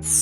All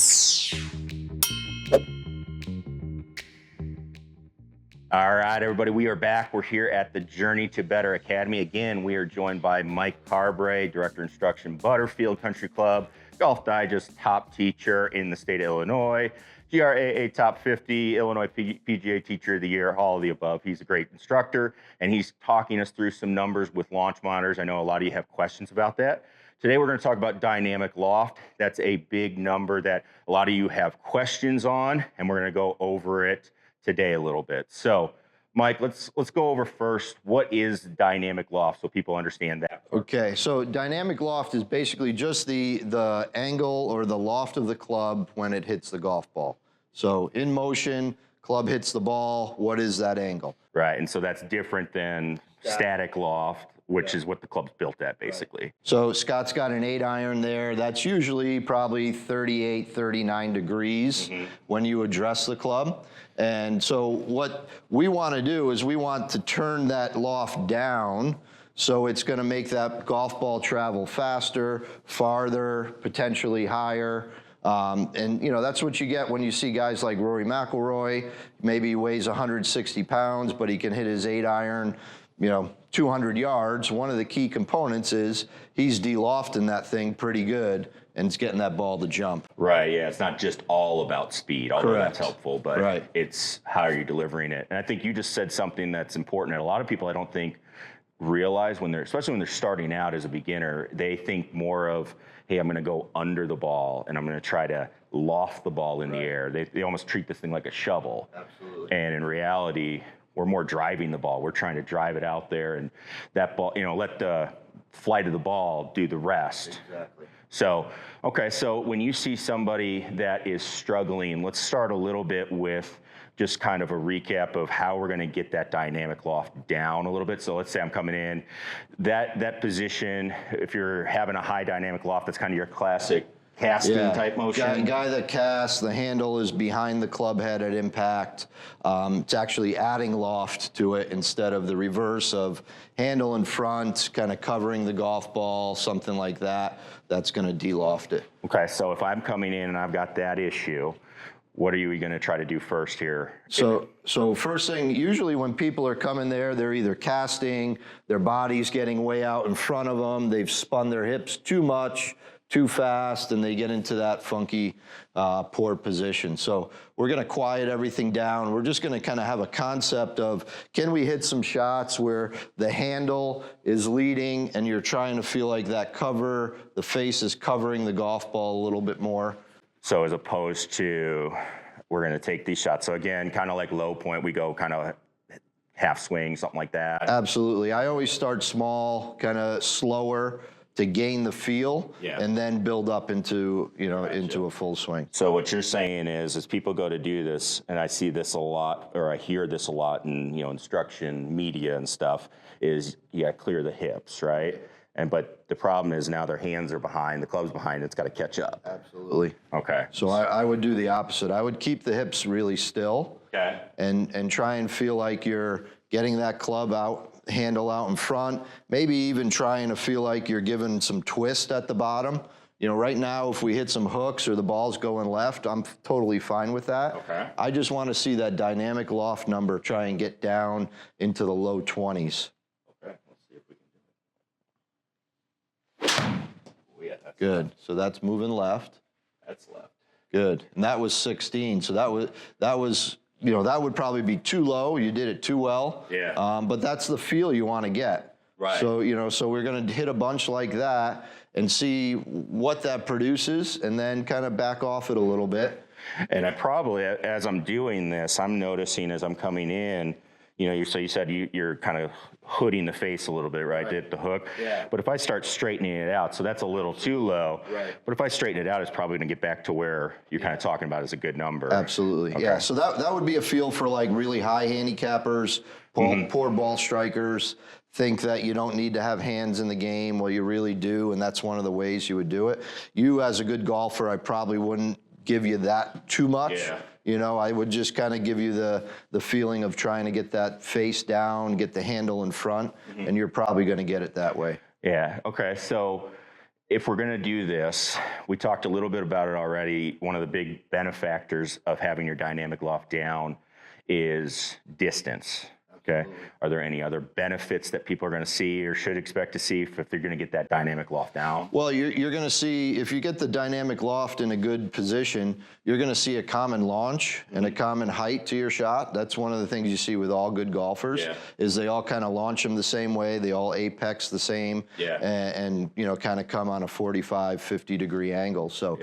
right, everybody, we are back. We're here at the Journey to Better Academy. Again, we are joined by Mike Carbray, Director of Instruction, Butterfield Country Club, Golf Digest top teacher in the state of Illinois, GRAA top 50, Illinois PGA Teacher of the Year, all of the above. He's a great instructor, and he's talking us through some numbers with launch monitors. I know a lot of you have questions about that. Today, we're going to talk about Dynamic Loft. That's a big number that a lot of you have questions on, and we're going to go over it today a little bit. So, Mike, let's go over first, what is Dynamic Loft so people understand that. Okay, so Dynamic Loft is basically just the angle or the loft of the club when it hits the golf ball. So in motion, club hits the ball, what is that angle? Right, and so that's different than static loft, which is what the club's built at, basically. Right. So Scott's got an 8-iron there. That's usually probably 38, 39 degrees when you address the club. And so what we want to do is we want to turn that loft down so it's going to make that golf ball travel faster, farther, potentially higher. And, you know, that's what you get when you see guys like Rory McIlroy. Maybe he weighs 160 pounds, but he can hit his 8-iron, you know, 200 yards. One of the key components is he's de-lofting that thing pretty good, and it's getting that ball to jump. Right, yeah, it's not just all about speed, although that's helpful, but it's how you're delivering it. And I think you just said something that's important, and a lot of people I don't think realize when they're, especially when they're starting out as a beginner, they think more of, hey, I'm going to go under the ball, and I'm going to try to loft the ball in the air. They almost treat this thing like a shovel. Absolutely. And in reality, we're more driving the ball. We're trying to drive it out there, and that ball, you know, let the flight of the ball do the rest. Exactly. So, okay, so when you see somebody that is struggling, let's start a little bit with just kind of a recap of how we're going to get that dynamic loft down a little bit. So let's say I'm coming in, that position, if you're having a high dynamic loft, that's kind of your classic casting type motion. Guy that casts, the handle is behind the club head at impact. It's actually adding loft to it instead of the reverse of handle in front, kind of covering the golf ball, something like that. That's going to de-loft it. Okay, so if I'm coming in and I've got that issue, what are you going to try to do first here? So first thing, usually when people are coming there, they're either casting, their body's getting way out in front of them, they've spun their hips too much, too fast, and they get into that funky, poor position. So we're going to quiet everything down. We're just going to kind of have a concept of, can we hit some shots where the handle is leading and you're trying to feel like that cover, the face is covering the golf ball a little bit more. So as opposed to, we're going to take these shots. So again, kind of like low point, we go kind of half swing, something like that. Absolutely. I always start small, kind of slower, to gain the feel, and then build up into, you know, into a full swing. So what you're saying is, as people go to do this, and I see this a lot, or I hear this a lot in, you know, instruction, media and stuff, is you got to clear the hips, right? But the problem is now their hands are behind, the club's behind, it's got to catch up. Absolutely. Okay. So I would do the opposite. I would keep the hips really still. Okay. And try and feel like you're getting that club out, handle out in front, maybe even trying to feel like you're giving some twist at the bottom. You know, right now, if we hit some hooks or the ball's going left, I'm totally fine with that. Okay. I just want to see that dynamic loft number try and get down into the low 20s. Okay, let's see if we can do it. Oh, yeah, that's Good. Left. So that's moving left. That's left. Good. And that was 16. So that was, you know, that would probably be too low. You did it too well. Yeah. But that's the feel you want to get. Right. So, you know, so we're going to hit a bunch like that and see what that produces and then kind of back off it a little bit. And I probably, as I'm doing this, I'm noticing as I'm coming in, you know, so you said you're kind of hooding the face a little bit, right? At the hook. Yeah. But if I start straightening it out, so that's a little too low. Right. But if I straighten it out, it's probably going to get back to where you're kind of talking about as a good number. Absolutely. Okay. Yeah. So that would be a feel for like really high handicappers, poor ball strikers, think that you don't need to have hands in the game. Well, you really do. And that's one of the ways you would do it. You as a good golfer, I probably wouldn't give you that too much. Yeah. You know, I would just kind of give you the feeling of trying to get that face down, get the handle in front, and you're probably going to get it that way. Yeah. Okay. So if we're going to do this, we talked a little bit about it already. One of the big benefactors of having your dynamic loft down is distance. Okay. Are there any other benefits that people are going to see or should expect to see if they're going to get that dynamic loft down? Well, you're going to see, if you get the dynamic loft in a good position, you're going to see a common launch and a common height to your shot. That's one of the things you see with all good golfers, is they all kind of launch them the same way. They all apex the same, and you know, kind of come on a 45, 50-degree angle. So,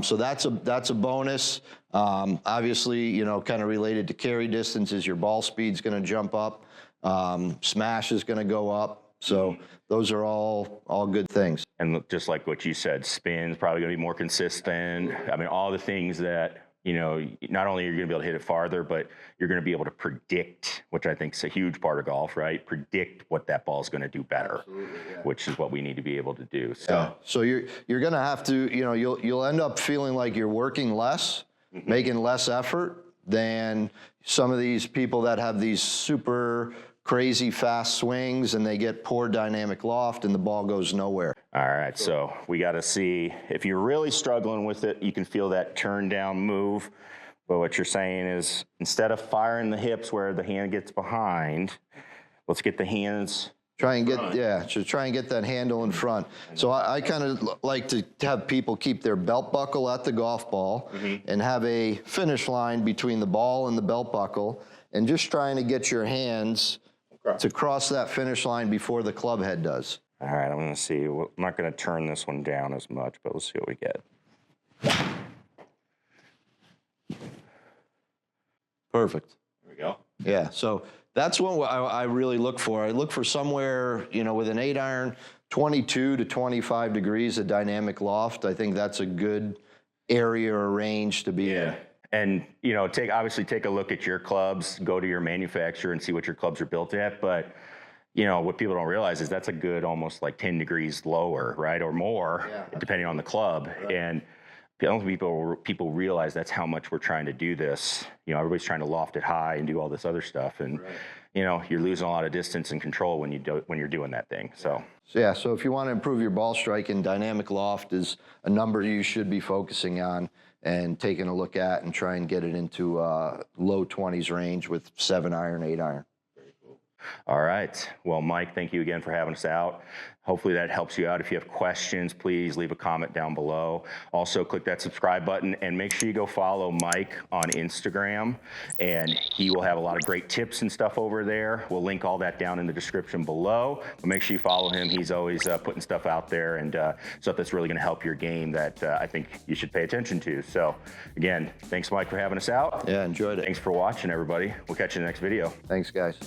so that's a bonus. Obviously, you know, kind of related to carry distances, your ball speed's going to jump up, smash is going to go up. So those are all good things. And just like what you said, spin's probably going to be more consistent. I mean, all the things that, you know, not only are you going to be able to hit it farther, but you're going to be able to predict, which I think is a huge part of golf, right? Predict what that ball is going to do better, which is what we need to be able to do. So, so you're going to have to, you know, you'll end up feeling like you're working less, making less effort than some of these people that have these super crazy fast swings and they get poor dynamic loft and the ball goes nowhere. All right, so we got to see if you're really struggling with it, you can feel that turn down move. But what you're saying is instead of firing the hips where the hand gets behind, let's get the hands. Try and get, try and get that handle in front. So I kind of like to have people keep their belt buckle at the golf ball and have a finish line between the ball and the belt buckle, and just trying to get your hands to cross that finish line before the club head does. All right, I'm going to see. I'm not going to turn this one down as much, but we'll see what we get. Perfect. There we go. Yeah, so that's what I really look for. I look for somewhere, you know, with an 8-iron, 22 to 25 degrees of dynamic loft. I think that's a good area or range to be in. And, you know, obviously take a look at your clubs, go to your manufacturer and see what your clubs are built at. But, you know, what people don't realize is that's a good almost like 10 degrees lower, right, or more, depending on the club. And I don't think people realize that's how much we're trying to do this. You know, everybody's trying to loft it high and do all this other stuff, and you know, you're losing a lot of distance and control when you're doing that thing. So so if you want to improve your ball striking, dynamic loft is a number you should be focusing on and taking a look at, and try and get it into low 20s range with 7-iron, 8-iron. All right. Well, Mike, thank you again for having us out. Hopefully that helps you out. If you have questions, please leave a comment down below. Also, click that subscribe button and make sure you go follow Mike on Instagram, and he will have a lot of great tips and stuff over there. We'll link all that down in the description below. But make sure you follow him. He's always putting stuff out there and stuff that's really going to help your game that I think you should pay attention to. So, again, thanks, Mike, for having us out. Yeah, enjoyed it. Thanks for watching, everybody. We'll catch you in the next video. Thanks, guys.